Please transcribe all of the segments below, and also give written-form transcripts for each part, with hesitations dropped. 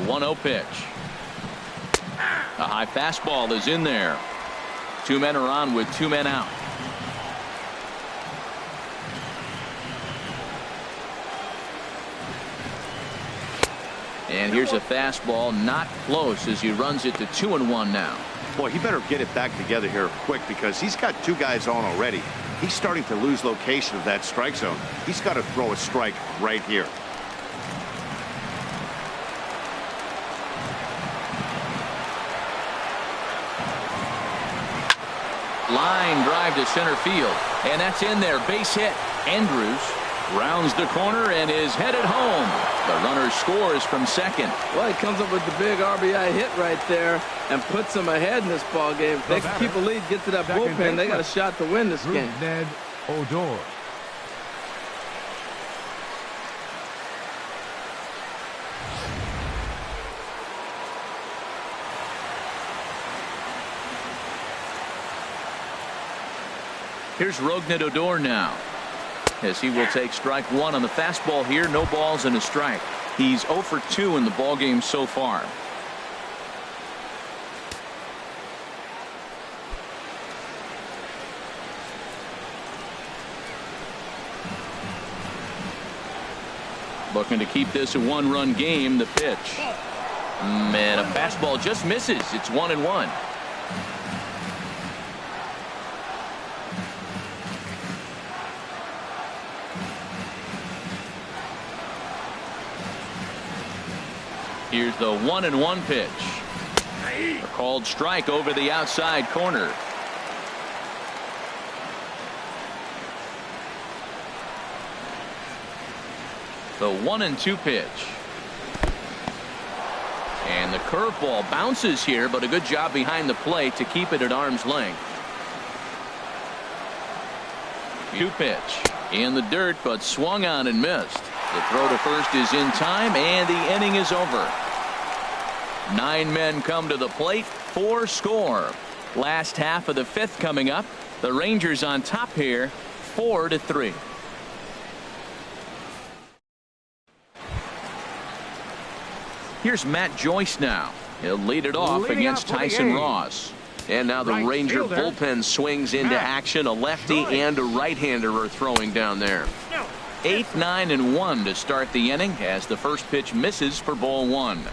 1-0 pitch. A high fastball is in there. 2 men are on with 2 men out. And here's a fastball, not close, as he runs it to 2-1 now. Boy, he better get it back together here quick, because he's got 2 guys on already. He's starting to lose location of that strike zone. He's got to throw a strike right here. Line drive to center field, and that's in there. Base hit. Andrews rounds the corner and is headed home. The runner scores from second. Well, he comes up with the big RBI hit right there and puts them ahead in this ball game. If they can keep a lead, get to that bullpen, they got a shot to win this game. Ned Odor. Here's Rougned Odor now, as he will take strike 1 on the fastball here. No balls and a strike. He's 0 for 2 in the ball game so far. Looking to keep this a 1-run game. The pitch, and a fastball just misses. It's 1-1. Here's the 1-1 pitch. A called strike over the outside corner. The 1-2 pitch. And the curveball bounces here, but a good job behind the plate to keep it at arm's length. 2 pitch in the dirt, but swung on and missed. The throw to first is in time, and the inning is over. 9 men come to the plate, 4 score. Last half of the 5th coming up. The Rangers on top here, 4-3. Here's Matt Joyce now. He'll lead it off against Tyson Ross. And now the Ranger bullpen swings into action. A lefty and a right-hander are throwing down there. 8, 9, and 1 to start the inning, as the first pitch misses for ball 1.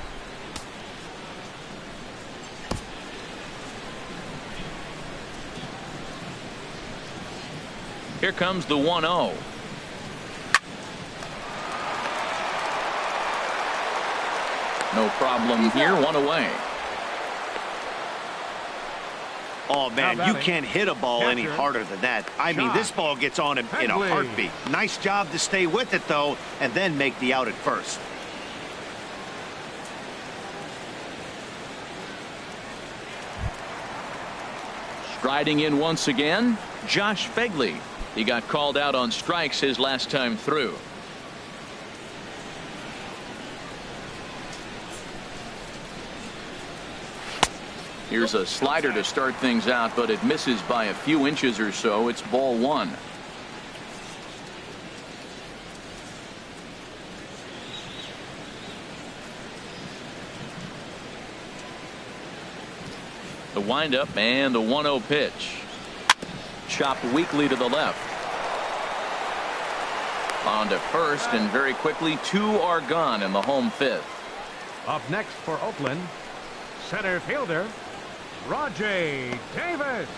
Here comes the 1-0. No problem here. 1 away. Oh, man, you can't hit a ball any harder than that. I mean, this ball gets on him in a heartbeat. Nice job to stay with it, though, and then make the out at first. Striding in once again, Josh Phegley. He got called out on strikes his last time through. Here's a slider to start things out, but it misses by a few inches or so. It's ball 1. The windup and the 1-0 pitch. Chopped weakly to the left. On to first, and very quickly 2 are gone in the home 5th. Up next for Oakland, center fielder Rajay Davis.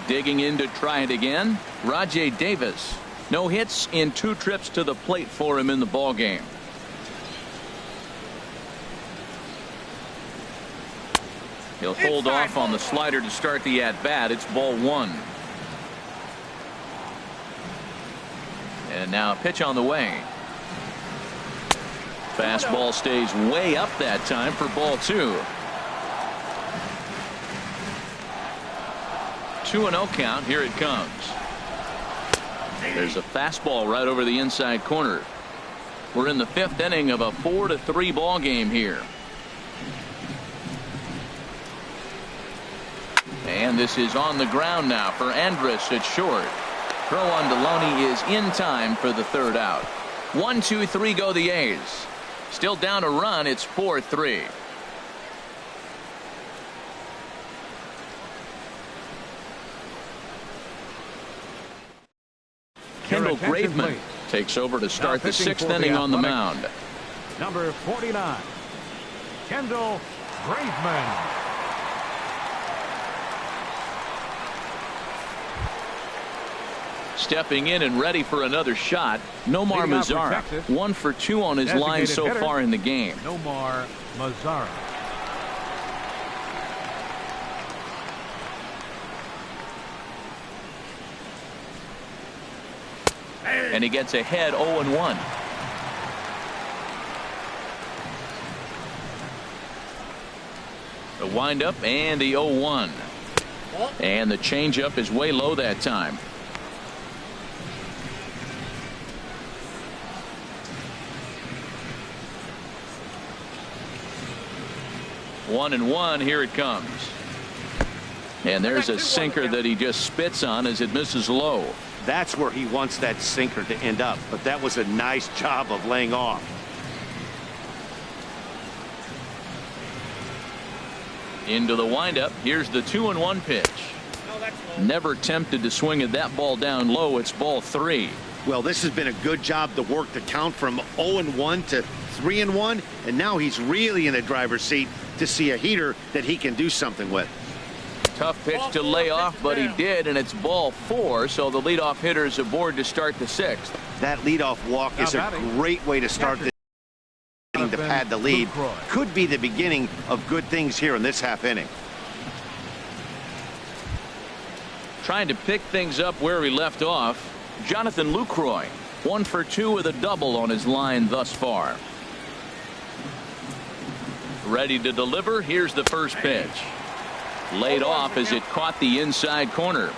Digging in to try it again, Rajay Davis. No hits in 2 trips to the plate for him in the ball game. He'll hold off on the slider to start the at-bat. It's ball 1. And now a pitch on the way. Fastball stays way up that time for ball 2. 2-0 count. Here it comes. There's a fastball right over the inside corner. We're in the 5th inning of a 4-3 ball game here. And this is on the ground now for Andrus at short. Throw on Deloney is in time for the 3rd out. 1, 2, 3 go the A's. Still down a run. It's 4-3. Kendall Graveman takes over to start the 6th inning on the mound. Number 49, Kendall Graveman. Stepping in and ready for another shot, Nomar Mazara. 1 for 2 on his line so far in the game. Nomar Mazara. And he gets ahead 0-1. The windup and the 0-1. And the changeup is way low that time. One and one. Here it comes. And there's a sinker that he just spits on as it misses low. That's where he wants that sinker to end up, but that was a nice job of laying off. Into the windup. Here's the 2-1 pitch. Never tempted to swing at that ball down low. It's ball 3. Well, this has been a good job to work the count from 0-1 to 3-1, and now he's really in the driver's seat to see a heater that he can do something with. Tough pitch to lay off, but he did, and it's ball 4, so the leadoff hitter is aboard to start the 6th. That leadoff walk is a great way to start the inning to pad the lead. Could be the beginning of good things here in this half inning. Trying to pick things up where he left off, Jonathan Lucroy. 1 for 2 with a double on his line thus far. Ready to deliver. Here's the first pitch. Laid off as it caught the inside corner.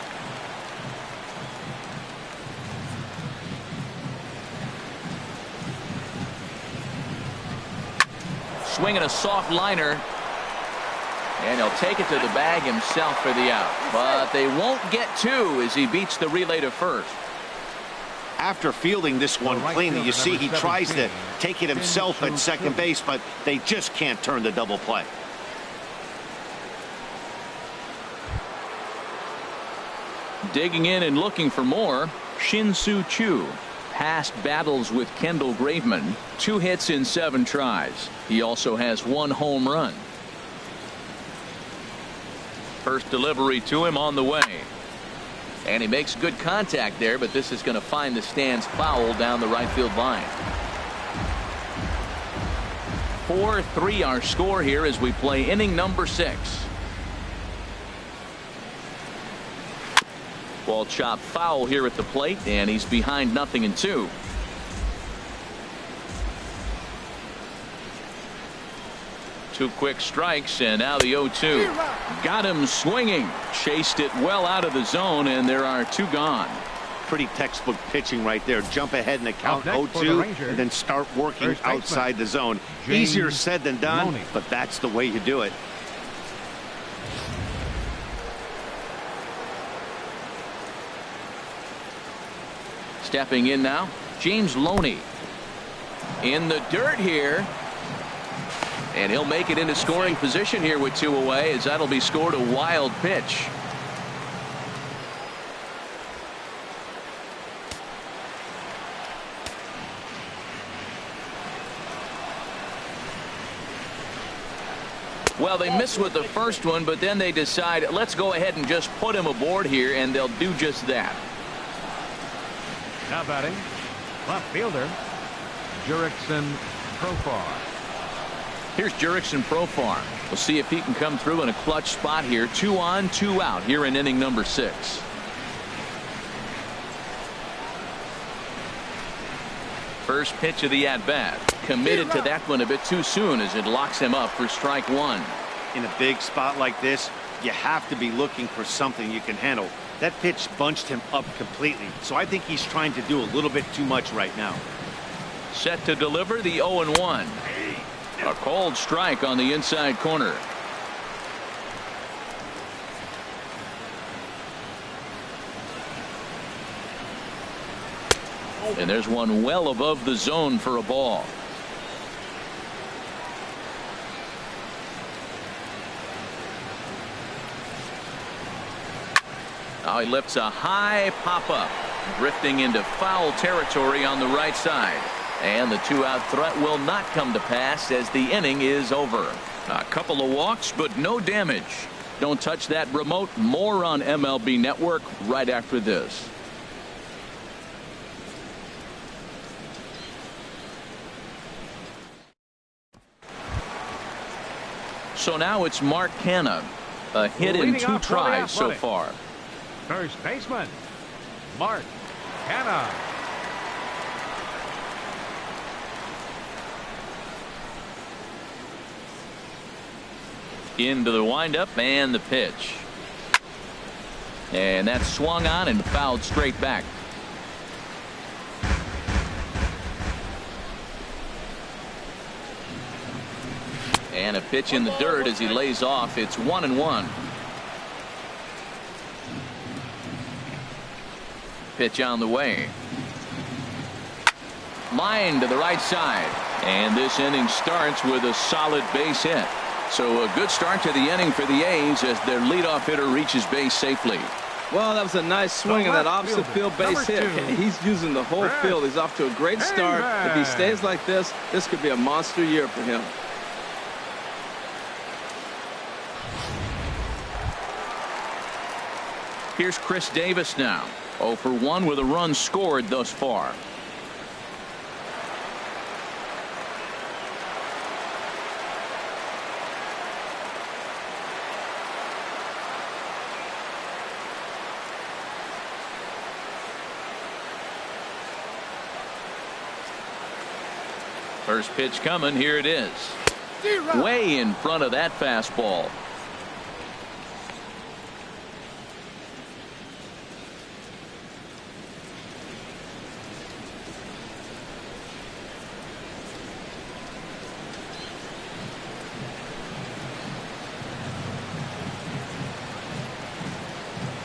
Swinging a soft liner. And he'll take it to the bag himself for the out. But they won't get 2 as he beats the relay to first. After fielding this one cleanly, you see he tries to take it himself at second base, but they just can't turn the double play. Digging in and looking for more, Shin-Soo Choo. Past battles with Kendall Graveman. 2 hits in 7 tries. He also has 1 home run. First delivery to him on the way. And he makes good contact there, but this is going to find the stands foul down the right field line. 4-3 our score here as we play inning number 6. Ball chopped foul here at the plate, and he's behind 0-2. Two quick strikes, and now the 0-2. Got him swinging. Chased it well out of the zone, and there are 2 gone. Pretty textbook pitching right there. Jump ahead in the count 0-2 and then start working outside the zone. Easier said than done, but that's the way you do it. Stepping in now, James Loney. In the dirt here. And he'll make it into scoring position here with 2 away, as that'll be scored a wild pitch. Well, they miss with the first one, but then they decide, let's go ahead and just put him aboard here, and they'll do just that. Now batting, left fielder, Jurickson Profar. Here's Jurickson Profar. We'll see if he can come through in a clutch spot here. 2 on, 2 out here in inning number 6. First pitch of the at-bat. Committed to that one a bit too soon as it locks him up for strike 1. In a big spot like this, you have to be looking for something you can handle. That pitch bunched him up completely, so I think he's trying to do a little bit too much right now. Set to deliver the 0-1. A cold strike on the inside corner. And there's one well above the zone for a ball. He lifts a high pop-up, drifting into foul territory on the right side. And the two-out threat will not come to pass as the inning is over. A couple of walks, but no damage. Don't touch that remote. More on MLB Network right after this. So now it's Mark Canha. A hit in 2 tries so far. First baseman, Mark Canha. Into the windup and the pitch. And that's swung on and fouled straight back. And a pitch in the dirt as he lays off. It's 1-1. Pitch on the way. Line to the right side. And this inning starts with a solid base hit. So a good start to the inning for the A's as their leadoff hitter reaches base safely. Well, that was a nice swing on that opposite field base hit. He's using the whole field. He's off to a great start. If he stays like this could be a monster year for him. Here's Chris Davis now. 0 for 1 with a run scored thus far. First pitch coming. Here it is. Way in front of that fastball.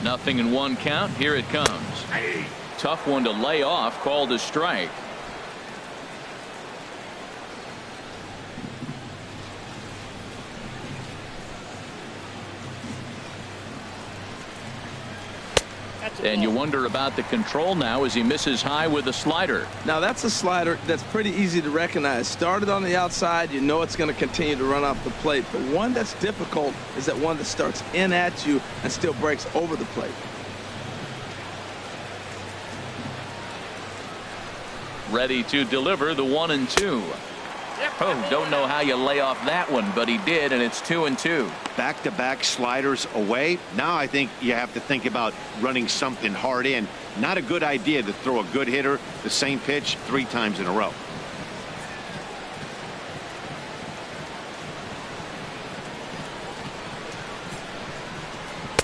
Nothing in 1 count. Here it comes. Tough one to lay off. Called a strike. And you wonder about the control now as he misses high with a slider. Now that's a slider that's pretty easy to recognize. Started on the outside, you know it's going to continue to run off the plate. But one that's difficult is that one that starts in at you and still breaks over the plate. Ready to deliver the 1-2. Oh, don't know how you lay off that one, but he did, and it's 2-2. Back-to-back sliders away. Now I think you have to think about running something hard in. Not a good idea to throw a good hitter the same pitch 3 times in a row.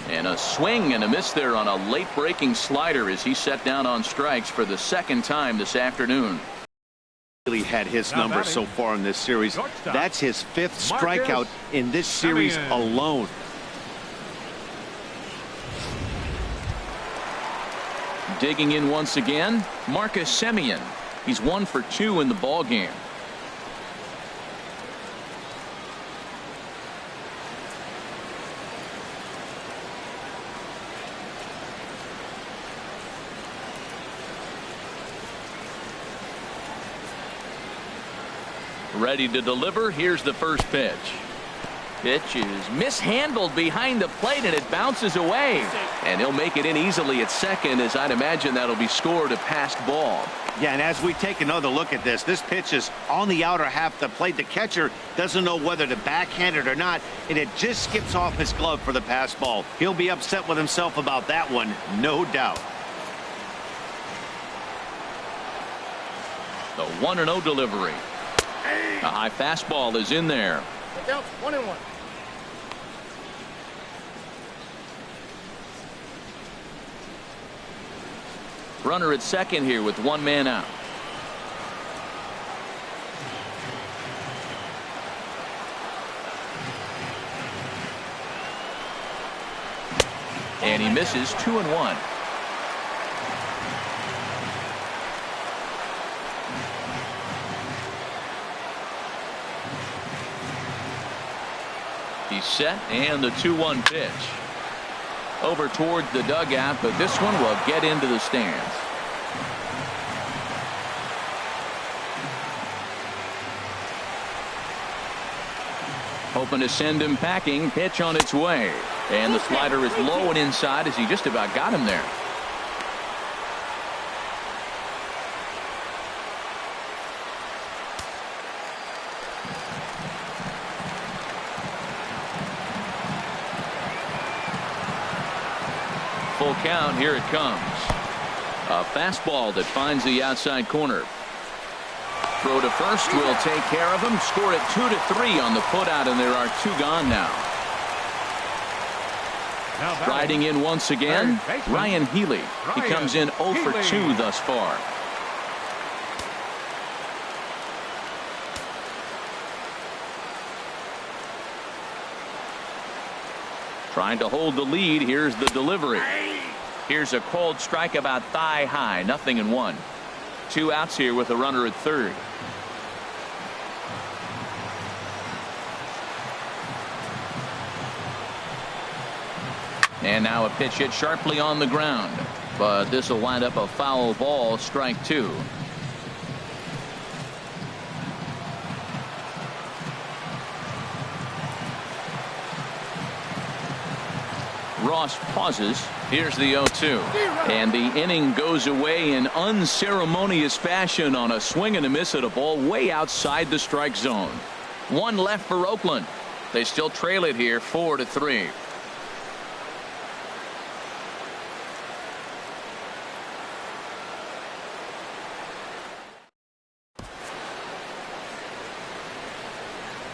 And a swing and a miss there on a late breaking slider as he set down on strikes for the 2nd time this afternoon. Really had his number so far in this series. That's his 5th strikeout in this series alone. Digging in once again, Marcus Semien. He's 1 for 2 in the ball game. Ready to deliver. Here's the first pitch. Pitch is mishandled behind the plate and it bounces away. And he'll make it in easily at second, as I'd imagine that'll be scored a passed ball. Yeah, and as we take another look at this pitch is on the outer half of the plate. The catcher doesn't know whether to backhand it or not, and it just skips off his glove for the pass ball. He'll be upset with himself about that one, no doubt. The 1-0 delivery. A high fastball is in there. 1-1. Runner at second here with 1 man out. And he misses 2-1. He's set, and the 2-1 pitch. over towards the dugout, but this one will get into the stands. Hoping to send him packing. Pitch on its way. And the slider is low and inside as he just about got him there. Full count. Here it comes. A fastball that finds the outside corner. Throw to first will take care of him. Score it 2-3 on the putout, and there are 2 gone now. Riding in once again, Ryan Healy. He comes in 0 for 2 thus far. Trying to hold the lead. Here's the delivery. Here's a cold strike about thigh high. 0-1. 2 outs here with a runner at third. And now a pitch hit sharply on the ground, but this will wind up a foul ball. Strike 2. Ross pauses. Here's the 0-2. And the inning goes away in unceremonious fashion on a swing and a miss at a ball way outside the strike zone. 1 left for Oakland. They still trail it here 4-3.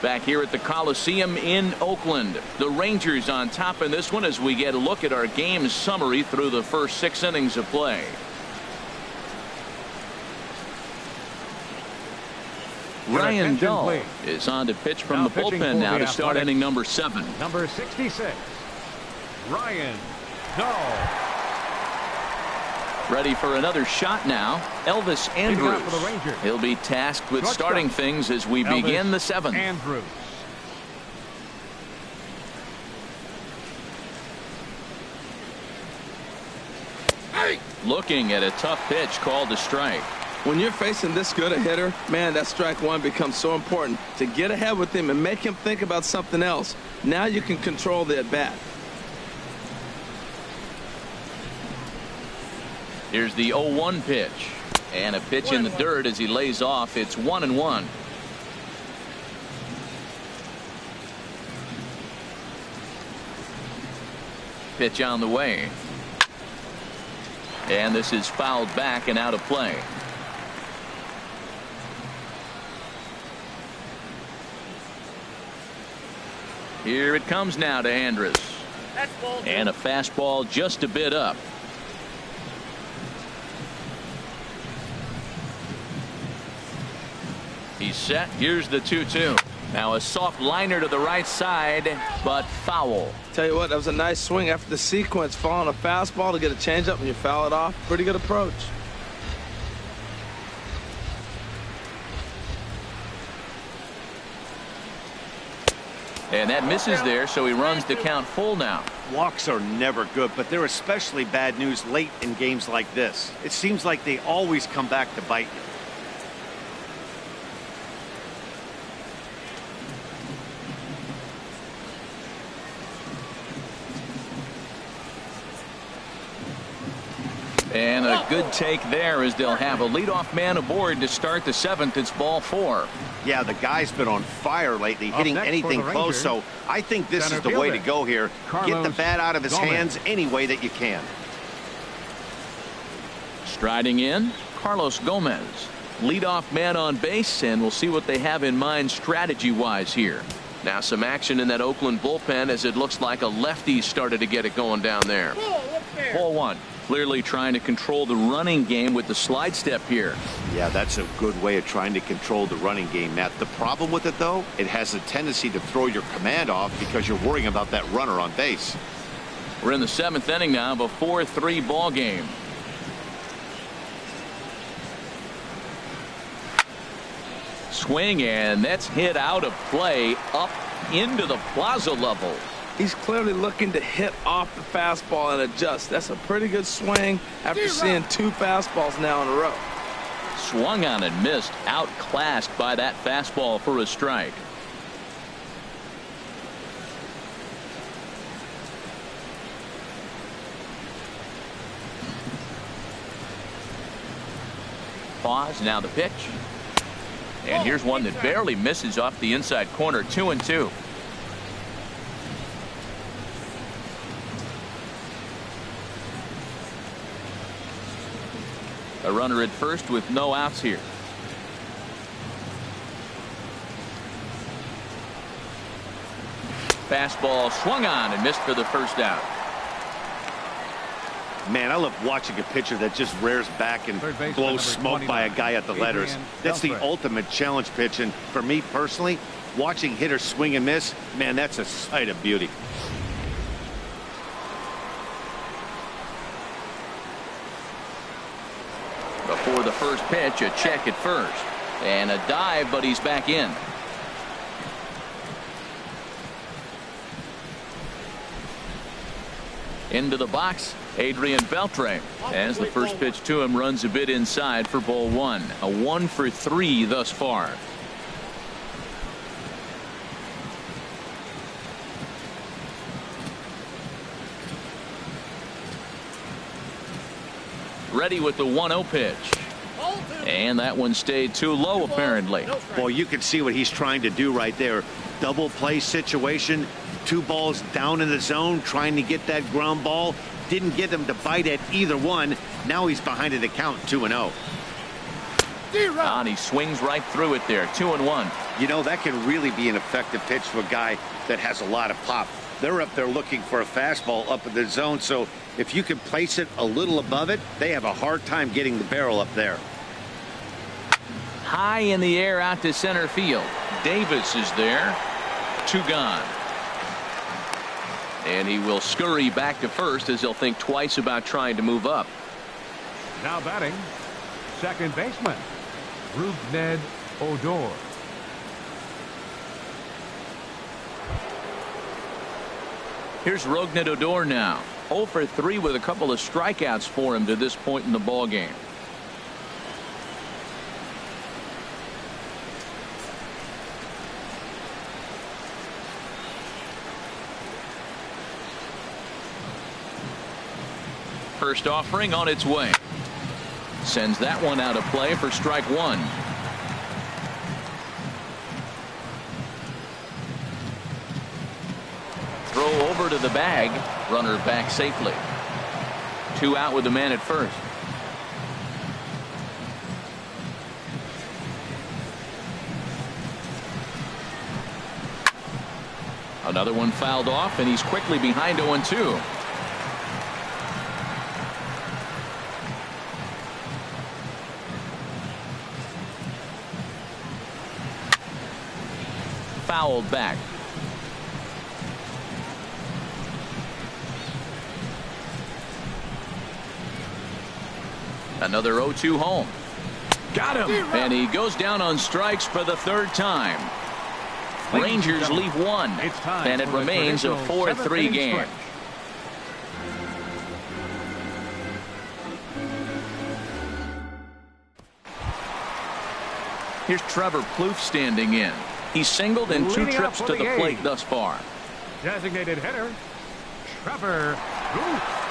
Back here at the Coliseum in Oakland. The Rangers on top in this one as we get a look at our game summary through the first 6 innings of play. Ryan Dull is on to pitch from the bullpen now to start inning number 7. Number 66, Ryan Dull. Ready for another shot now. Elvis Andrus. He'll be tasked with starting things as we begin the 7th. Andrus. Looking at a tough pitch called a strike. When you're facing this good a hitter, man, that strike 1 becomes so important to get ahead with him and make him think about something else. Now you can control the at bat. Here's the 0-1 pitch, and a pitch in the dirt as he lays off. It's 1-1. Pitch on the way, and this is fouled back and out of play. Here it comes now to Andrus, and a fastball just a bit up. He's set. Here's the 2-2. Now a soft liner to the right side, but foul. Tell you what, that was a nice swing after the sequence. Following a fastball to get a changeup and you foul it off. Pretty good approach. And that misses there, so he runs the count full now. Walks are never good, but they're especially bad news late in games like this. It seems like they always come back to bite you. And a good take there as they'll have a leadoff man aboard to start the 7th. It's ball 4. Yeah, the guy's been on fire lately, hitting anything close, so I think this is the way to go here. Get the bat out of his hands any way that you can. Striding in, Carlos Gomez. Leadoff man on base, and we'll see what they have in mind strategy-wise here. Now some action in that Oakland bullpen as it looks like a lefty started to get it going down there. Ball 1. Clearly trying to control the running game with the slide step here. Yeah, that's a good way of trying to control the running game, Matt. The problem with it, though, it has a tendency to throw your command off because you're worrying about that runner on base. We're in the 7th inning now of a 4-3 ball game. Swing, and that's hit out of play up into the plaza level. He's clearly looking to hit off the fastball and adjust. That's a pretty good swing after seeing 2 fastballs now in a row. Swung on and missed, outclassed by that fastball for a strike. Pause, now the pitch. And here's one that barely misses off the inside corner. 2-2. A runner at first with no outs here. Fastball swung on and missed for the first out. Man, I love watching a pitcher that just rears back and blows smoke by a guy at the letters. That's the ultimate challenge pitch. And for me personally, watching hitters swing and miss, man, that's a sight of beauty. Before the first pitch, a check at first. And a dive, but he's back in. Into the box, Adrian Beltre, as the first pitch to him runs a bit inside for ball 1. A 1 for 3 thus far. Ready with the 1-0 pitch. And that one stayed too low apparently. Boy, you can see what he's trying to do right there. Double play situation. 2 balls down in the zone trying to get that ground ball. Didn't get him to bite at either one. Now he's behind in the count 2-0. And he swings right through it there. 2-1. You know, that can really be an effective pitch for a guy that has a lot of pop. They're up there looking for a fastball up in the zone. So if you can place it a little above it, they have a hard time getting the barrel up there. High in the air out to center field. Davis is there. 2 gone. And he will scurry back to first as he'll think twice about trying to move up. Now batting, second baseman, Rougned Odor. Here's Rougned Odor now. 0 for 3 with a couple of strikeouts for him to this point in the ball game. First offering on its way. Sends that one out of play for strike 1. Throw over to the bag. Runner back safely. 2 out with the man at first. Another one fouled off, and he's quickly behind 0-2. Fouled back. Another 0-2 home. Got him. And he goes down on strikes for the 3rd time. Rangers leave 1. And it remains a 4-3 game. Here's Trevor Plouffe standing in. He's singled in 2 trips to the plate thus far. Designated hitter, Trevor Plouffe.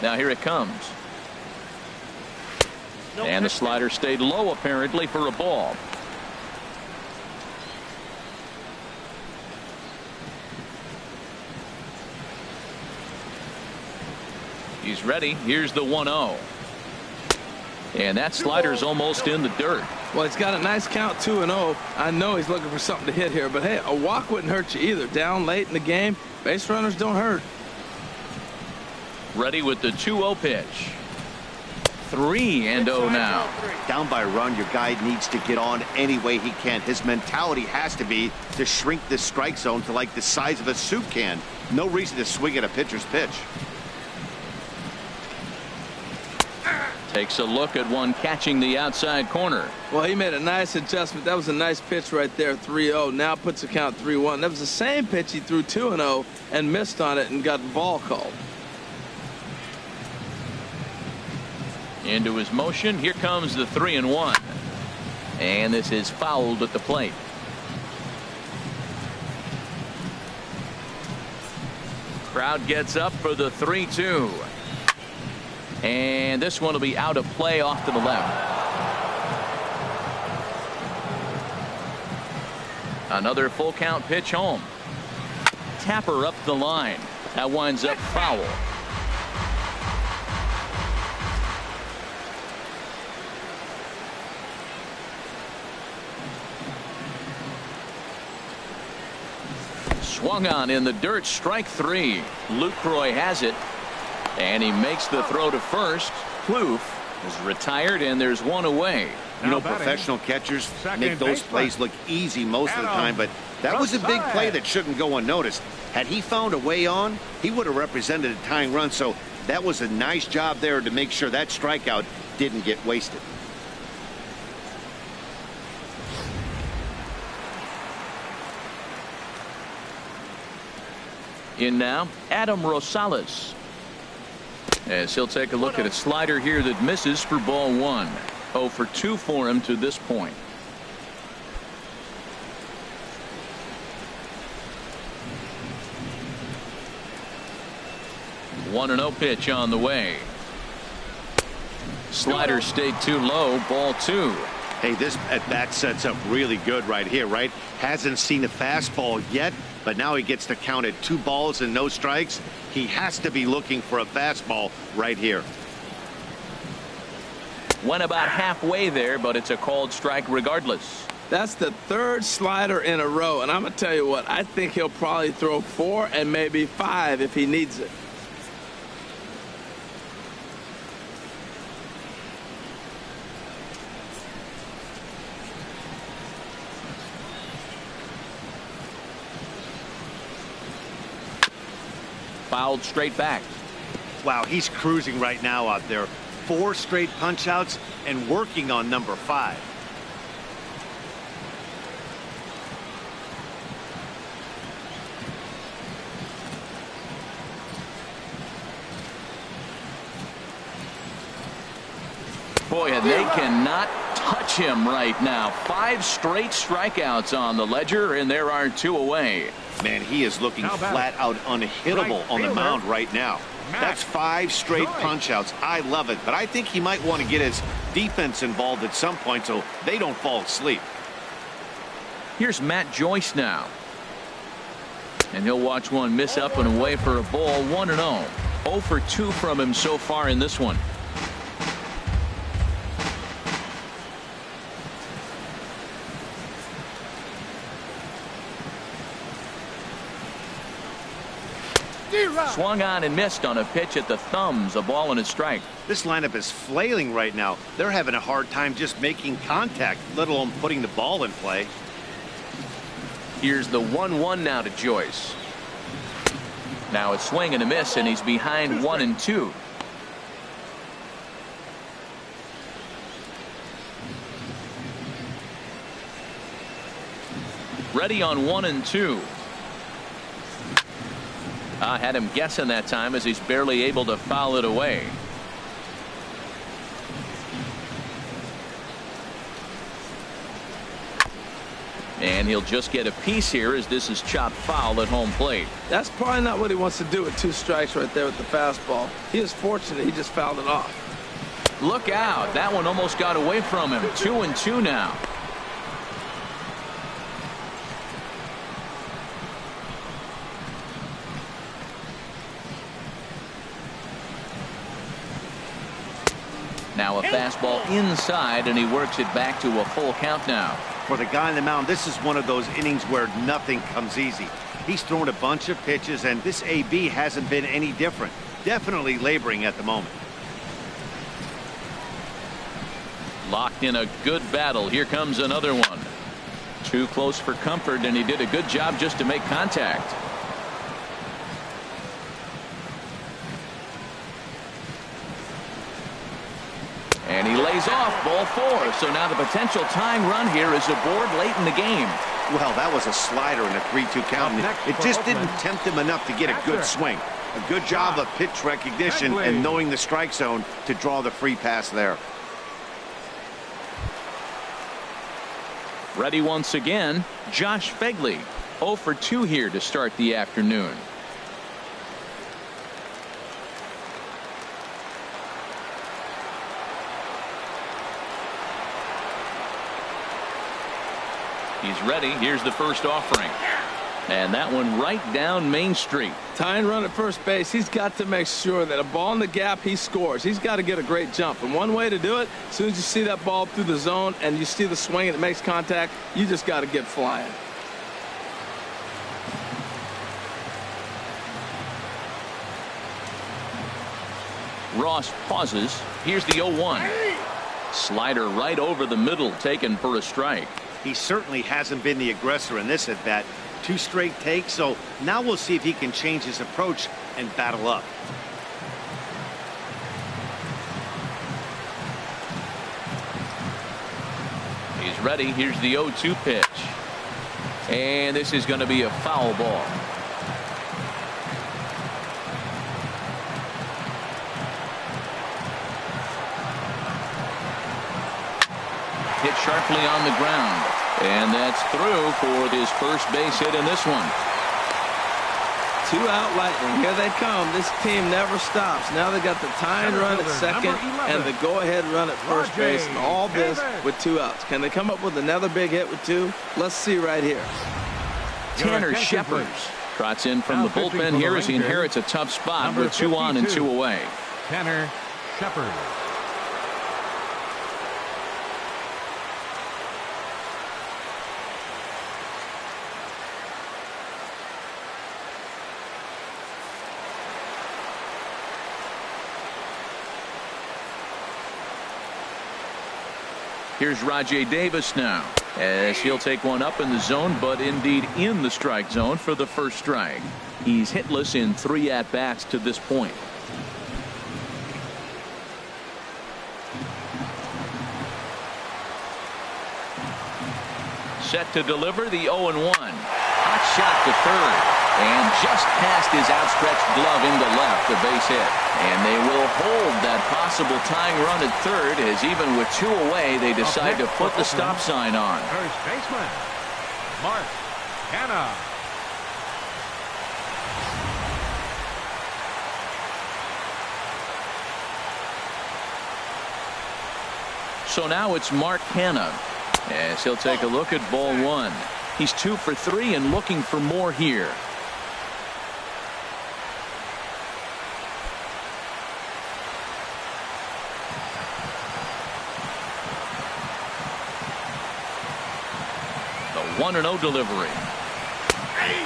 Now here it comes. And the slider stayed low apparently for a ball. He's ready. Here's the 1-0. And that slider's almost in the dirt. Well, he's got a nice count, 2-0. I know he's looking for something to hit here, but hey, a walk wouldn't hurt you either. Down late in the game, base runners don't hurt. Ready with the 2-0 pitch. 3-0 now. Down by a run, your guy needs to get on any way he can. His mentality has to be to shrink this strike zone to like the size of a soup can. No reason to swing at a pitcher's pitch. Takes a look at one catching the outside corner. Well, he made a nice adjustment. That was a nice pitch right there, 3-0. Now puts the count 3-1. That was the same pitch he threw 2-0 and missed on it and got the ball called. Into his motion. Here comes the 3-1. And this is fouled at the plate. Crowd gets up for the 3-2. And this one will be out of play off to the left. Another full count pitch home. Tapper up the line. That winds up foul. Swung on in the dirt, strike 3. Lucroy has it. And he makes the throw to first. Plouffe is retired, and there's one away. You know, professional catchers make those plays look easy most of the time, but that was a big play that shouldn't go unnoticed. Had he found a way on, he would have represented a tying run, so that was a nice job there to make sure that strikeout didn't get wasted. In now, Adam Rosales. As he'll take a look at a slider here that misses for ball 1. 0 for 2 for him to this point. One 1-0 pitch on the way. Slider stayed too low. Ball 2. Hey, this at bat sets up really good right here, right? Hasn't seen a fastball yet, but now he gets to count at 2 balls and no strikes. He has to be looking for a fastball right here. Went about halfway there, but it's a called strike regardless. That's the 3rd slider in a row, and I'm going to tell you what, I think he'll probably throw 4 and maybe 5 if he needs it. Fouled straight back. Wow, he's cruising right now out there. 4 straight punch outs and working on number 5. Boy, and they cannot touch him right now. 5 straight strikeouts on the ledger, and there are 2 away. Man, he is looking flat out unhittable on the mound right now. That's 5 straight punch outs. I love it, but I think he might want to get his defense involved at some point so they don't fall asleep. Here's Matt Joyce now. And he'll watch one miss up and away for a ball. 1-0. 0 for 2 from him so far in this one. Swung on and missed on a pitch at the thumbs. A ball and a strike. This lineup is flailing right now. They're having a hard time just making contact, let alone putting the ball in play. Here's the 1-1 now to Joyce. Now a swing and a miss, and he's behind 1-2. Ready on 1-2. I had him guessing that time as he's barely able to foul it away. And he'll just get a piece here as this is chopped foul at home plate. That's probably not what he wants to do with 2 strikes right there with the fastball. He is fortunate he just fouled it off. Look out. That one almost got away from him. 2-2 now. Now a fastball inside, and he works it back to a full count now. For the guy on the mound, this is one of those innings where nothing comes easy. He's thrown a bunch of pitches, and this AB hasn't been any different. Definitely laboring at the moment. Locked in a good battle. Here comes another one. Too close for comfort, and he did a good job just to make contact. And he lays off ball 4. So now the potential tying run here is aboard late in the game. Well, that was a slider in a 3-2 count. It just didn't tempt him enough to get a good swing. A good job of pitch recognition and knowing the strike zone to draw the free pass there. Ready once again, Josh Phegley. 0 for 2 here to start the afternoon. He's ready. Here's the first offering. And that one right down Main Street. Tying run at first base. He's got to make sure that a ball in the gap, he scores. He's got to get a great jump. And one way to do it, as soon as you see that ball through the zone and you see the swing and it makes contact, you just got to get flying. Ross pauses. Here's the 0-1. Slider right over the middle, taken for a strike. He certainly hasn't been the aggressor in this at bat. 2 straight takes, so now we'll see if he can change his approach and battle up. He's ready. Here's the 0-2 pitch. And this is going to be a foul ball. Hit sharply on the ground. And that's through for his first base hit in this one. 2 out Lightning. Here they come. This team never stops. Now they got the tying run at second and the go-ahead run at first base. And all this with 2 outs. Can they come up with another big hit with 2? Let's see right here. Tanner Shepard trots in from the bullpen here as he inherits a tough spot with 2 on and 2 away. Tanner Shepard. Here's Rajay Davis now as he'll take one up in the zone, but indeed in the strike zone for the first strike. He's hitless in 3 at-bats to this point. Set to deliver the 0-1. Hot shot to third. And just past his outstretched glove into left, a base hit. And they will hold that possible tying run at third as even with 2 away, they decide to put the stop sign on. First baseman, Mark Canha. So now it's Mark Canha as he'll take a look at ball 1. He's 2 for 3 and looking for more here. The 1-0 delivery.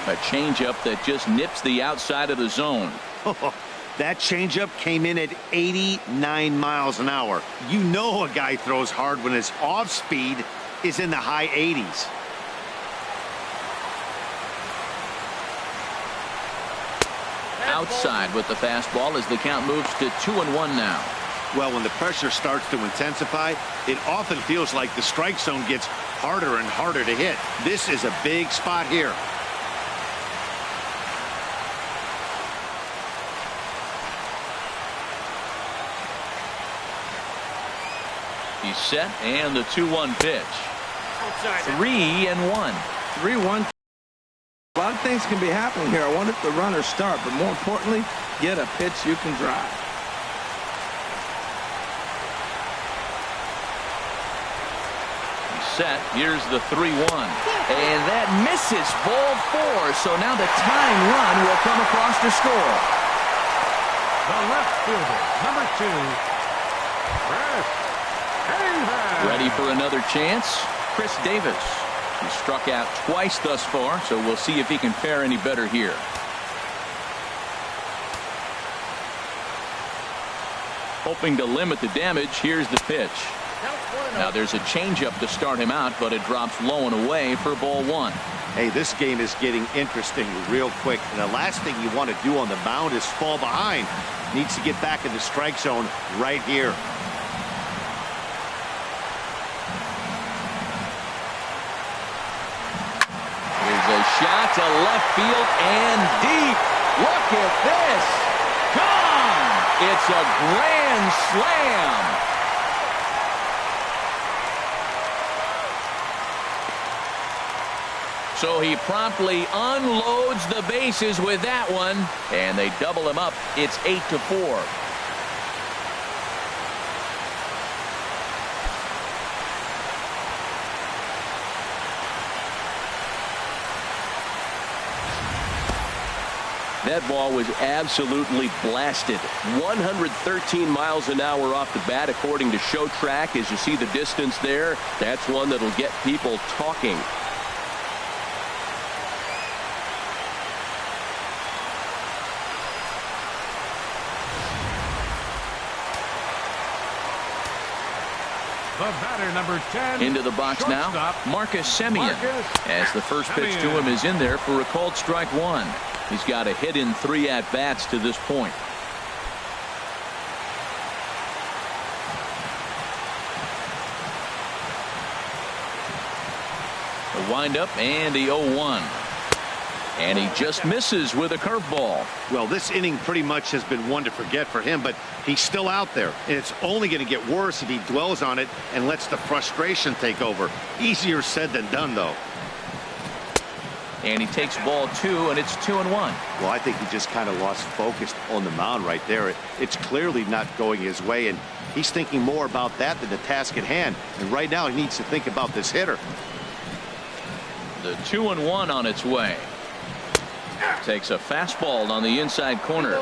A changeup that just nips the outside of the zone. That changeup came in at 89 miles an hour. You know a guy throws hard when his off speed is in the high 80s. Outside with the fastball as the count moves to 2-1 now. Well, when the pressure starts to intensify, it often feels like the strike zone gets harder and harder to hit. This is a big spot here. He's set and the 2-1 pitch. 3-1. 3-1. A lot of things can be happening here. I wonder if the runners start, but more importantly, get a pitch you can drive. He's set. Here's the 3-1. And that misses ball 4. So now the tying run will come across to score. The left fielder, number 2, Chris Davis. Ready for another chance? Chris Davis. He's struck out twice thus far, so we'll see if he can fare any better here. Hoping to limit the damage, here's the pitch. Now there's a changeup to start him out, but it drops low and away for ball 1. Hey, this game is getting interesting real quick, and the last thing you want to do on the mound is fall behind. Needs to get back in the strike zone right here. shot to left field and deep. Look at this. Gone. It's a grand slam. So he promptly unloads the bases with that one, and they double him up. It's 8-4. That ball was absolutely blasted. 113 miles an hour off the bat, according to Show Track. As you see the distance there, that's one that'll get people talking. The batter, number 10. Into the box now, Marcus Semien. As the first pitch to him is in there for a called strike one. He's got a hit in 3 at-bats to this point. A windup and the 0-1. And he just misses with a curveball. Well, this inning pretty much has been one to forget for him, but he's still out there. And it's only going to get worse if he dwells on it and lets the frustration take over. Easier said than done, though. And he takes ball 2, and it's 2-1. Well, I think he just kind of lost focus on the mound right there. It's clearly not going his way, and he's thinking more about that than the task at hand. And right now he needs to think about this hitter. The 2-1 on its way. Takes a fastball on the inside corner.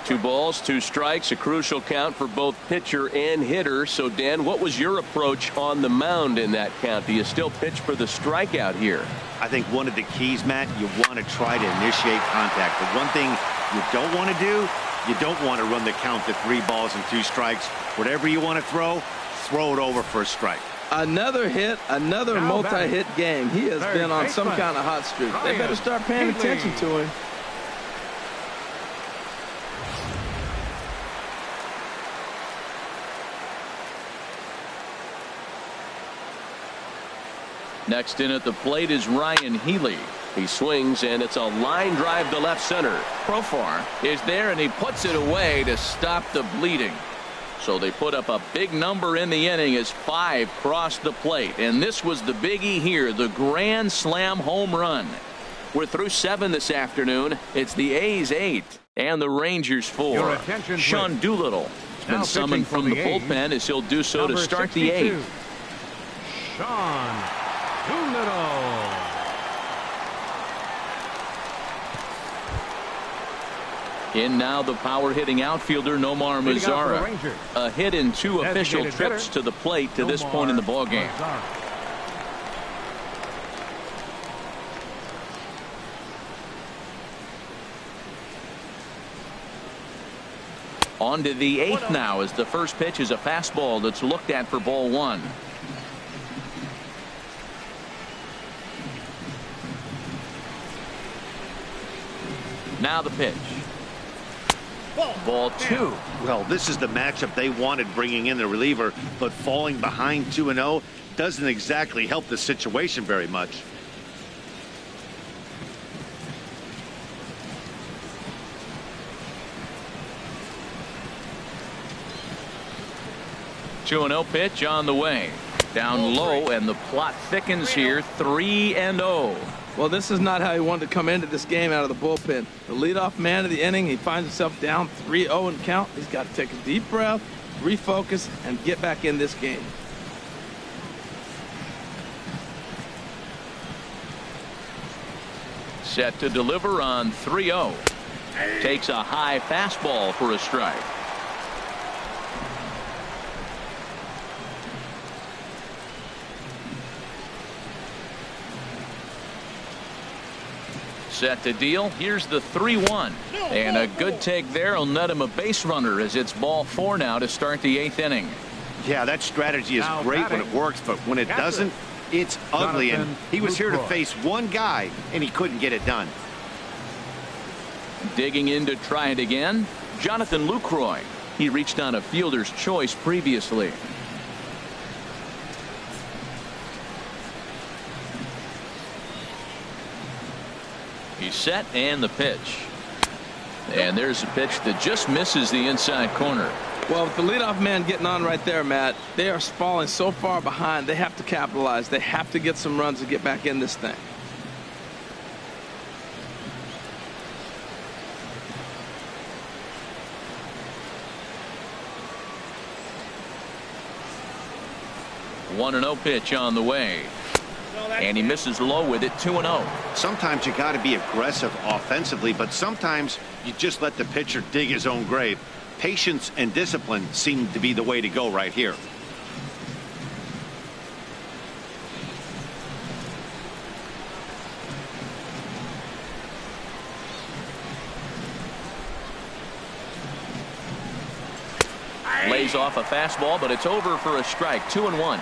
2 balls, 2 strikes, a crucial count for both pitcher and hitter. So, Dan, what was your approach on the mound in that count? Do you still pitch for the strikeout here? I think one of the keys, Matt, you want to try to initiate contact. The one thing you don't want to do, you don't want to run the count to 3 balls and 2 strikes. Whatever you want to throw it over for a strike. Another hit, another multi-hit game. He has been on some kind of hot streak. They better start paying attention to him. Next in at the plate is Ryan Healy. He swings, and it's a line drive to left center. Profar is there, and he puts it away to stop the bleeding. So they put up a big number in the inning as 5 crossed the plate. And this was the biggie here, the grand slam home run. We're through 7 this afternoon. It's the A's 8 and the Rangers 4. Sean Doolittle has been summoned from the bullpen as he'll do so to start the 8th. Sean Doolittle. In now the power-hitting outfielder Nomar Mazara. A hit in 2 official trips to the plate to this point in the ballgame. On to the 8th now as the first pitch is a fastball that's looked at for ball 1. Now the pitch. Ball 2. Well, this is the matchup they wanted, bringing in the reliever, but falling behind 2-0 doesn't exactly help the situation very much. Two 2-0 pitch on the way. Down low, and the plot thickens here. 3-0. Well, this is not how he wanted to come into this game out of the bullpen. The leadoff man of the inning, he finds himself down 3-0 in count. He's got to take a deep breath, refocus, and get back in this game. Set to deliver on 3-0. Takes a high fastball for a strike. Set to deal. Here's the 3-1. And a good take there will net him a base runner as it's ball 4 now to start the 8th inning. Yeah, that strategy is great when it works, but when it doesn't, it's ugly. And he was here to face one guy, and he couldn't get it done. Digging in to try it again, Jonathan Lucroy. He reached on a fielder's choice previously. He's set, and the pitch. And there's a pitch that just misses the inside corner. Well, with the leadoff man getting on right there, Matt, they are falling so far behind. They have to capitalize. They have to get some runs to get back in this thing. One and 0 pitch on the way. And he misses low with it. 2-0. Sometimes you got to be aggressive offensively, but sometimes you just let the pitcher dig his own grave. Patience and discipline seem to be the way to go right here. Lays off a fastball, but it's over for a strike. 2-1.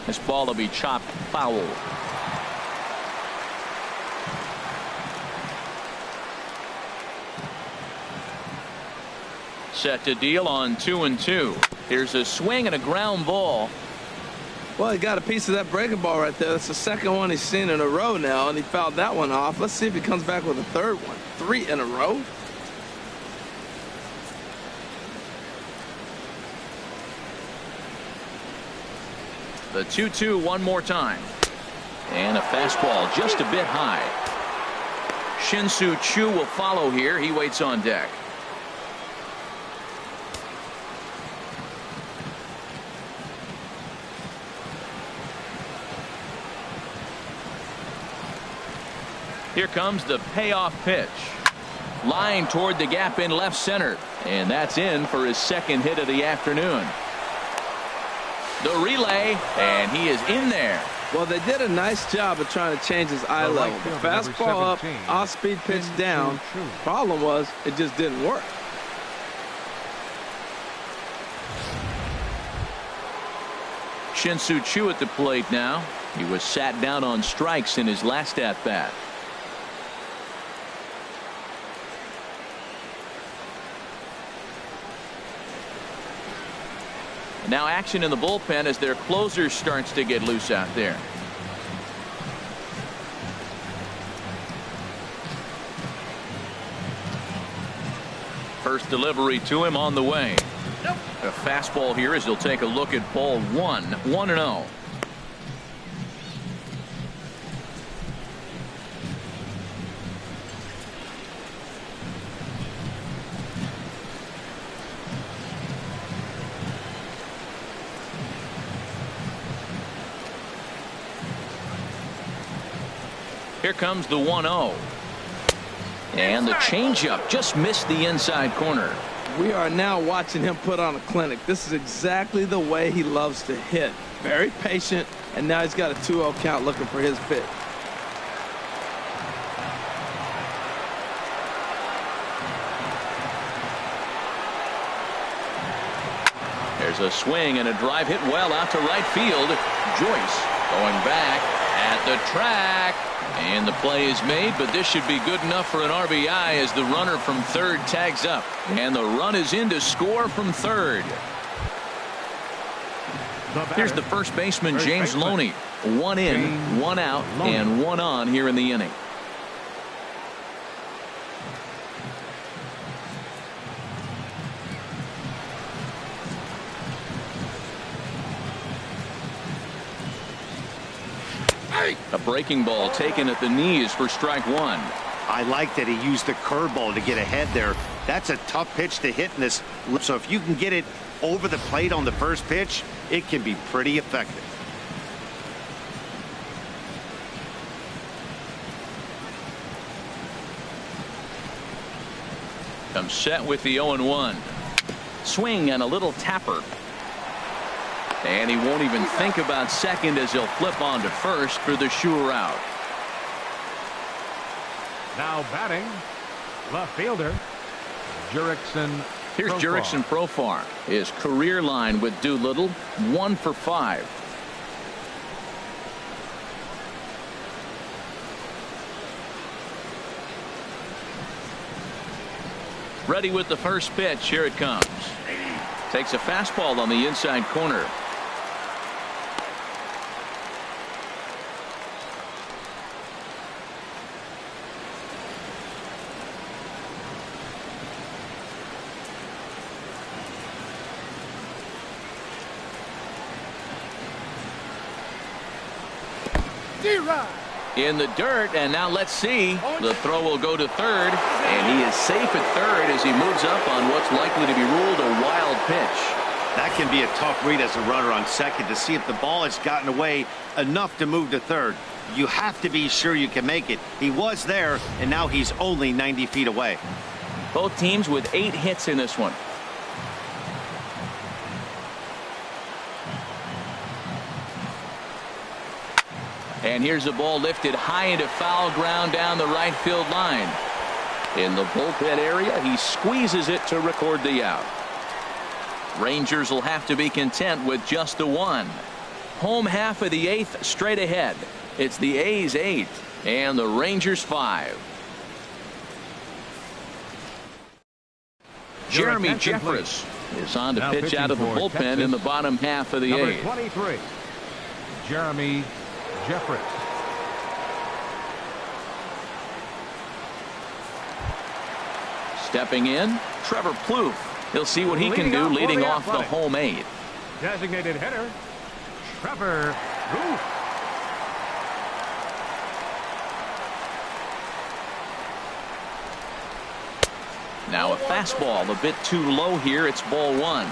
This ball will be chopped foul. Set to deal on 2-2. Here's a swing and a ground ball. Well, he got a piece of that breaking ball right there. That's the second one he's seen in a row now, and he fouled that one off. Let's see if he comes back with a third one. 3 in a row. The 2-2 one more time. And a fastball just a bit high. Shin-Soo Choo will follow here. He waits on deck. Here comes the payoff pitch. Line toward the gap in left center. And that's in for his second hit of the afternoon. The relay, and he is in there. Well, they did a nice job of trying to change his eye level. The fastball up, off-speed pitch down. Problem was, it just didn't work. Shin-Soo Choo at the plate now. He was sat down on strikes in his last at-bat. Now action in the bullpen as their closer starts to get loose out there. First delivery to him on the way. A fastball here as he'll take a look at ball 1. 1-0. Here comes the 1-0. And the changeup just missed the inside corner. We are now watching him put on a clinic. This is exactly the way he loves to hit. Very patient, and now he's got a 2-0 count looking for his pitch. There's a swing and a drive hit well out to right field. Joyce going back at the track. And the play is made, but this should be good enough for an RBI as the runner from third tags up. And the run is in to score from third. Here's the first baseman, James Loney. 1 in, 1 out, and 1 on here in the inning. A breaking ball taken at the knees for strike 1. I like that he used the curveball to get ahead there. That's a tough pitch to hit in this. So if you can get it over the plate on the first pitch, it can be pretty effective. Comes set with the 0-1. Swing and a little tapper. And he won't even think about second as he'll flip on to first for the sure out. Now batting, the fielder, Jurickson Here's Jurickson Profar. His career line with Doolittle, 1 for 5. Ready with the first pitch. Here it comes. Takes a fastball on the inside corner. In the dirt, and now let's see. The throw will go to third, and he is safe at third as he moves up on what's likely to be ruled a wild pitch. That can be a tough read as a runner on second to see if the ball has gotten away enough to move to third. You have to be sure you can make it. He was there, and now he's only 90 feet away. Both teams with 8 hits in this one. And here's the ball lifted high into foul ground down the right field line. In the bullpen area, he squeezes it to record the out. Rangers will have to be content with just the 1. Home half of the 8th straight ahead. It's the A's 8 and the Rangers 5. Jeremy Jeffress is on to pitch out of the bullpen Texas, in the bottom half of the 8th. 23, Jeremy Jeffress. Stepping in, Trevor Plouffe. He'll see what he can do leading off the home 8th. Designated hitter, Trevor Plouffe. Now a fastball a bit too low here. It's ball 1.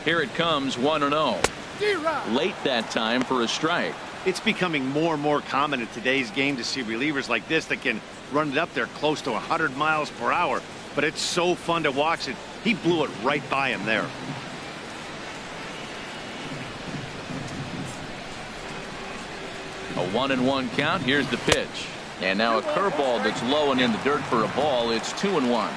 Here it comes, 1-0. Late that time for a strike. It's becoming more and more common in today's game to see relievers like this that can run it up there close to 100 miles per hour. But it's so fun to watch it. He blew it right by him there. A 1-1 count. Here's the pitch. And now a curveball that's low and in the dirt for a ball. It's 2-1.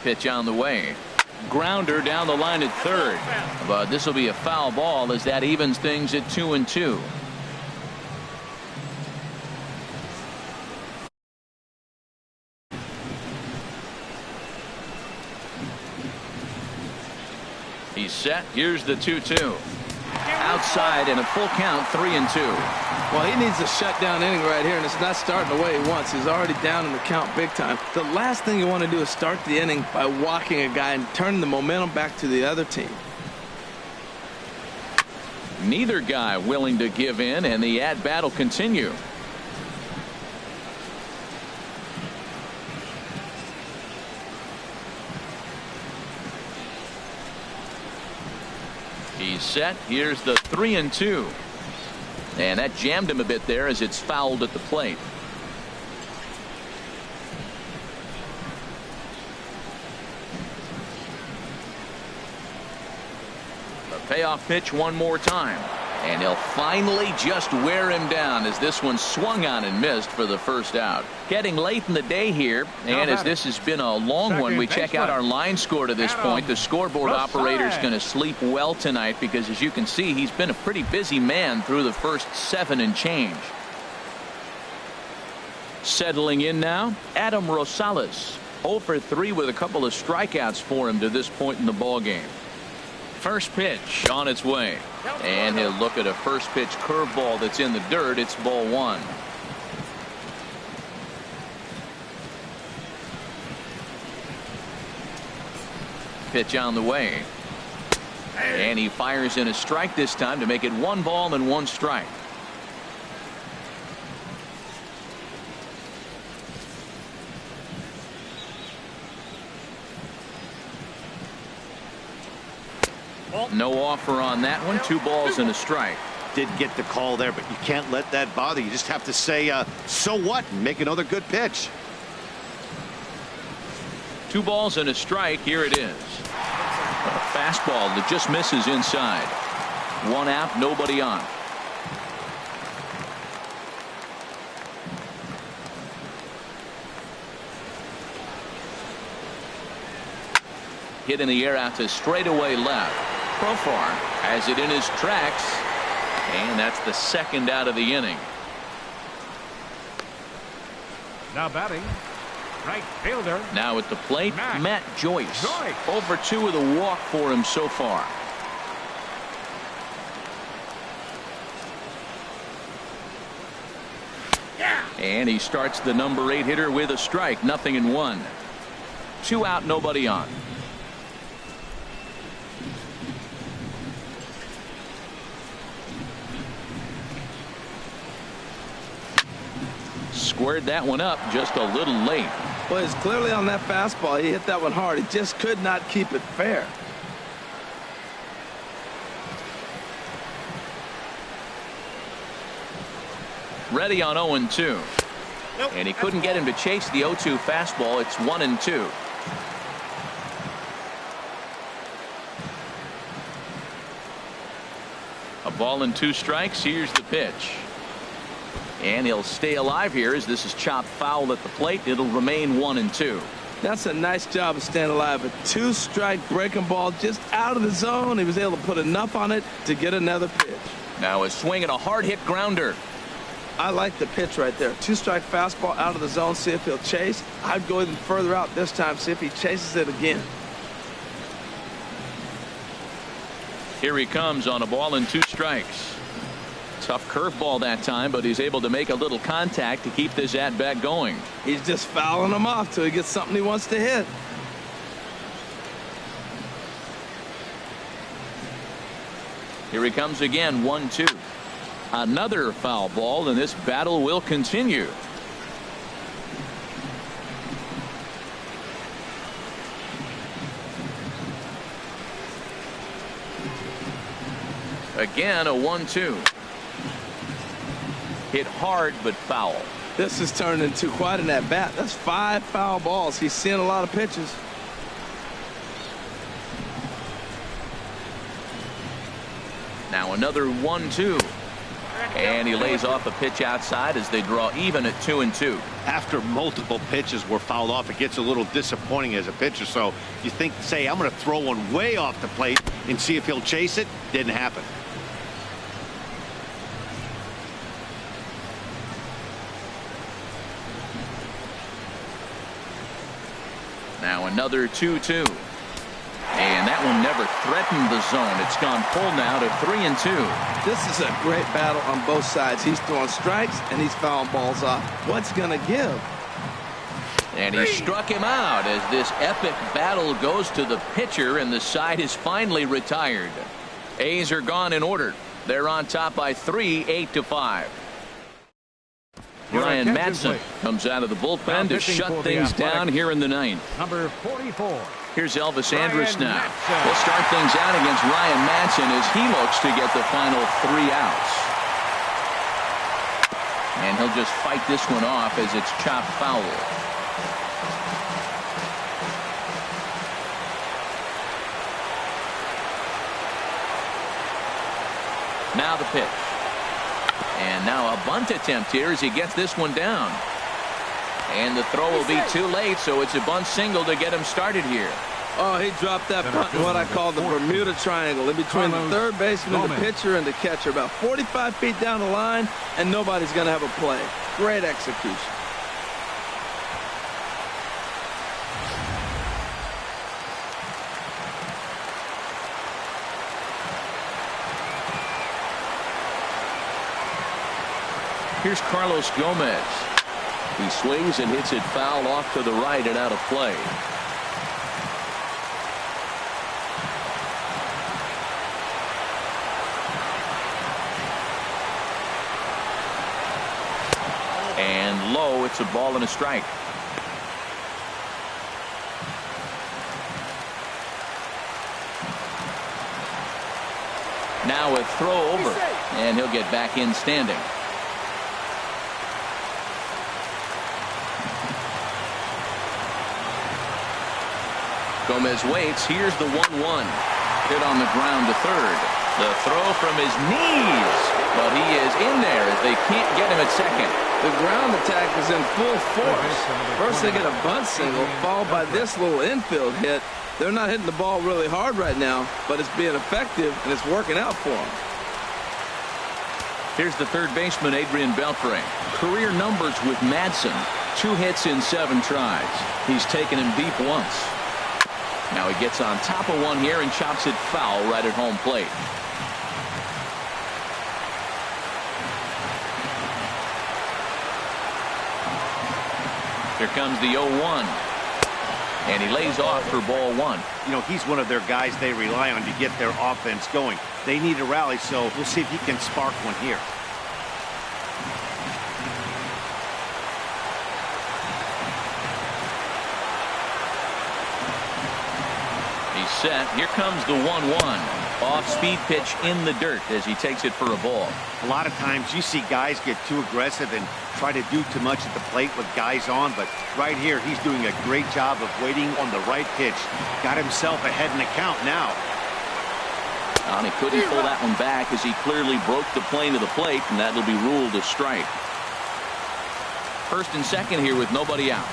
Pitch on the way. Grounder down the line at third. But this will be a foul ball as that evens things at 2-2. He's set. Here's the 2-2. Outside and a full count, 3-2. Well, he needs a shutdown inning right here, and it's not starting the way he wants. He's already down in the count big time. The last thing you want to do is start the inning by walking a guy and turning the momentum back to the other team. Neither guy willing to give in, and the at-bat will continue. He's set. Here's the 3-2. And that jammed him a bit there as it's fouled at the plate. The payoff pitch one more time. And he'll finally just wear him down as this one swung on and missed for the first out. Getting late in the day here, and as this has been a long one, we check out our line score to this point. The scoreboard operator's going to sleep well tonight because, as you can see, he's been a pretty busy man through the first 7 and change. Settling in now, Adam Rosales. 0 for 3 with a couple of strikeouts for him to this point in the ballgame. First pitch on its way. And he'll look at a first pitch curveball that's in the dirt. It's ball 1. Pitch on the way. And he fires in a strike this time to make it 1 ball and 1 strike. No offer on that one. 2 balls and a strike. Did get the call there, but you can't let that bother you. Just have to say, so what, and make another good pitch. 2 balls and a strike. Here it is. A fastball that just misses inside. 1 out, nobody on. Hit in the air out to straightaway left. Profar has it in his tracks, and that's the 2nd out of the inning. Now batting, right fielder. Now at the plate, Matt Joyce. Joyce. Over 2 with a walk for him so far. And he starts the number 8 hitter with a strike. 0-1. 2 out, nobody on. Squared that one up just a little late. Well, he's clearly on that fastball. He hit that one hard. He just could not keep it fair. Ready on 0-2. Nope. And he couldn't get him to chase the 0-2 fastball. It's 1-2. A ball and 2 strikes. Here's the pitch. And he'll stay alive here as this is chopped foul at the plate. It'll remain 1-2. That's a nice job of staying alive. A 2-strike breaking ball just out of the zone. He was able to put enough on it to get another pitch. Now a swing and a hard hit grounder. I like the pitch right there. 2-strike fastball out of the zone. See if he'll chase. I'd go even further out this time. See if he chases it again. Here he comes on a ball and 2 strikes. Tough curveball that time, but he's able to make a little contact to keep this at bat going. He's just fouling him off till he gets something he wants to hit. Here he comes again. 1-2. Another foul ball, and this battle will continue. Again, a 1-2. Hit hard but foul. This has turned into quite an at bat. That's 5 foul balls. He's seeing a lot of pitches. Now another 1-2. And he lays off a pitch outside as they draw even at 2-2. After multiple pitches were fouled off, it gets a little disappointing as a pitcher. So you think, say, I'm going to throw one way off the plate and see if he'll chase it. Didn't happen. Now another 2-2. And that one never threatened the zone. It's gone full now to 3-2. This is a great battle on both sides. He's throwing strikes and he's fouling balls off. What's going to give? And he struck him out as this epic battle goes to the pitcher, and the side is finally retired. A's are gone in order. They're on top by 3, 8-5. Ryan Madsen comes out of the bullpen to shut things down here in the 9th. Number 44. Here's Elvis Andrus now. We'll start things out against Ryan Madsen as he looks to get the final 3 outs. And he'll just fight this one off as it's chopped foul. Now the pitch. And now a bunt attempt here as he gets this one down. And the throw will be too late, so it's a bunt single to get him started here. Oh, he dropped that bunt in what I call the Bermuda Triangle, in between the third baseman, the pitcher, and the catcher. About 45 feet down the line, and nobody's going to have a play. Great execution. Here's Carlos Gomez. He swings and hits it foul off to the right and out of play. And low, it's a ball and a strike. Now a throw over, and he'll get back in standing. Gomez waits. Here's the 1-1. Hit on the ground to third. The throw from his knees, but he is in there as they can't get him at second. The ground attack is in full force. First they get a bunt single, followed by this little infield hit. They're not hitting the ball really hard right now, but it's being effective, and it's working out for them. Here's the third baseman, Adrian Beltre. Career numbers with Madsen. 2 hits in 7 tries. He's taken him deep once. Now he gets on top of one here and chops it foul right at home plate. Here comes the 0-1. And he lays off for ball 1. You know, he's one of their guys they rely on to get their offense going. They need a rally, so we'll see if he can spark one here. He's set. Here comes the 1-1. Off-speed pitch in the dirt as he takes it for a ball. A lot of times you see guys get too aggressive and try to do too much at the plate with guys on, but right here he's doing a great job of waiting on the right pitch. Got himself ahead in the count now. And he couldn't pull that one back as he clearly broke the plane of the plate, and that'll be ruled a strike. First and second here with nobody out.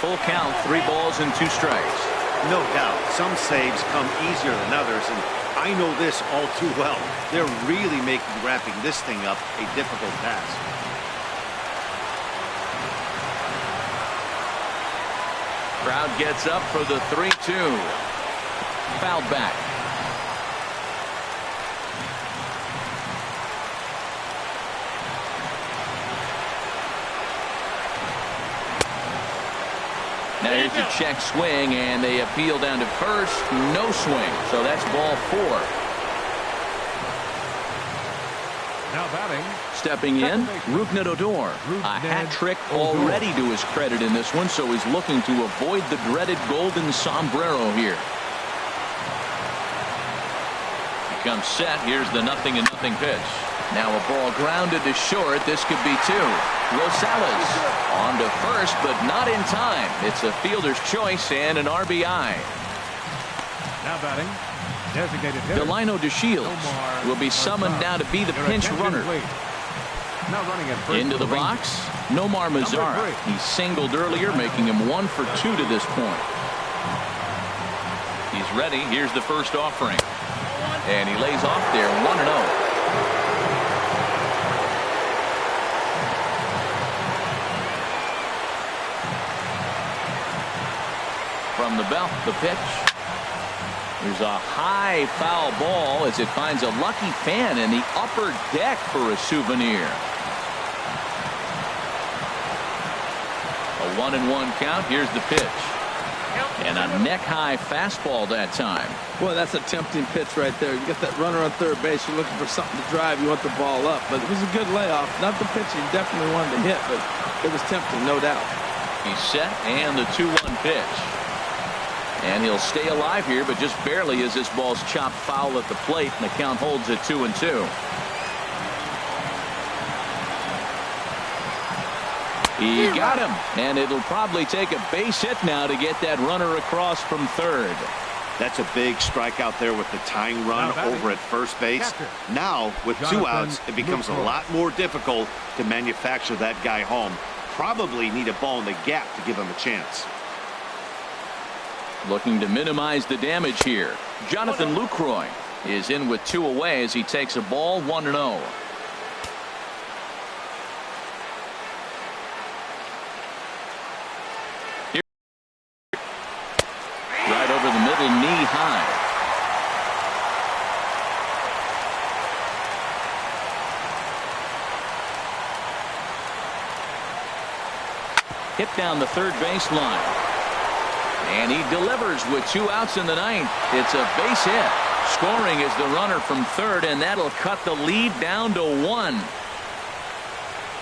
Full count, 3 balls and 2 strikes. No doubt, some saves come easier than others, and I know this all too well. They're really making wrapping this thing up a difficult task. Crowd gets up for the 3-2. Fouled back. Now here's a check swing, and they appeal down to first. No swing, so that's ball 4. Now batting. Stepping in, Rougned Odor. A hat trick already to his credit in this one, so he's looking to avoid the dreaded golden sombrero here. He comes set. Here's the 0-0 pitch. Now a ball grounded to short. This could be 2. Rosales on to first, but not in time. It's a fielder's choice and an RBI. Now batting. Designated hitter. Delino DeShields will be summoned now to be the pinch runner. Now running at first Into the box, Nomar Mazara. He singled earlier, making him 1 for 2 to this point. He's ready. Here's the first offering. And he lays off there, 1-0. From the belt, the pitch. There's a high foul ball as it finds a lucky fan in the upper deck for a souvenir. A 1-1 count. Here's the pitch. And a neck-high fastball that time. Well, that's a tempting pitch right there. You get that runner on third base. You're looking for something to drive. You want the ball up. But it was a good layoff. Not the pitch he definitely wanted to hit, but it was tempting, no doubt. He's set, and the 2-1 pitch. And he'll stay alive here, but just barely as this ball's chopped foul at the plate, and the count holds at 2-2. He got him, and it'll probably take a base hit now to get that runner across from third. That's a big strike out there with the tying run over at first base. Now, with 2 outs, it becomes a lot more difficult to manufacture that guy home. Probably need a ball in the gap to give him a chance. Looking to minimize the damage here. Jonathan Lucroy is in with 2 away as he takes a ball, 1-0. Right over the middle, knee high. Hit down the third baseline. And he delivers with 2 outs in the 9th. It's a base hit. Scoring is the runner from third, and that'll cut the lead down to 1.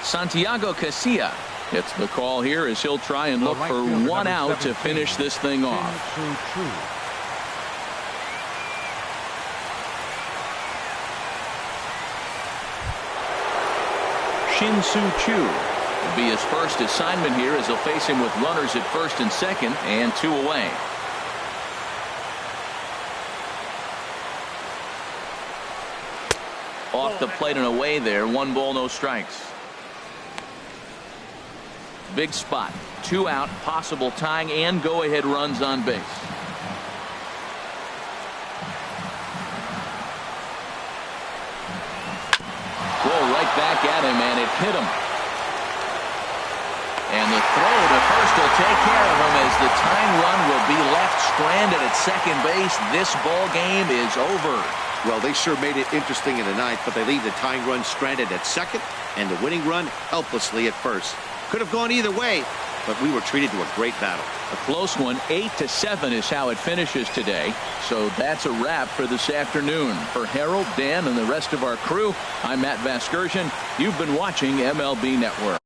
Santiago Casilla It's the call here as he'll try and look for one out to finish this thing off. Shin-Soo Choo will be his first assignment here as he'll face him with runners at first and second and 2 away. Off the plate and away there. 1 ball, no strikes. Big spot. 2 out, possible tying and go ahead runs on base. Throw right back at him, and it hit him. And the throw to first will take care of him as the tying run will be left stranded at second base. This ball game is over. Well, they sure made it interesting in the ninth, but they leave the tying run stranded at second and the winning run helplessly at first. Could have gone either way, but we were treated to a great battle. A close one. 8-7 is how it finishes today. So that's a wrap for this afternoon. For Harold, Dan, and the rest of our crew, I'm Matt Vasgersian. You've been watching MLB Network.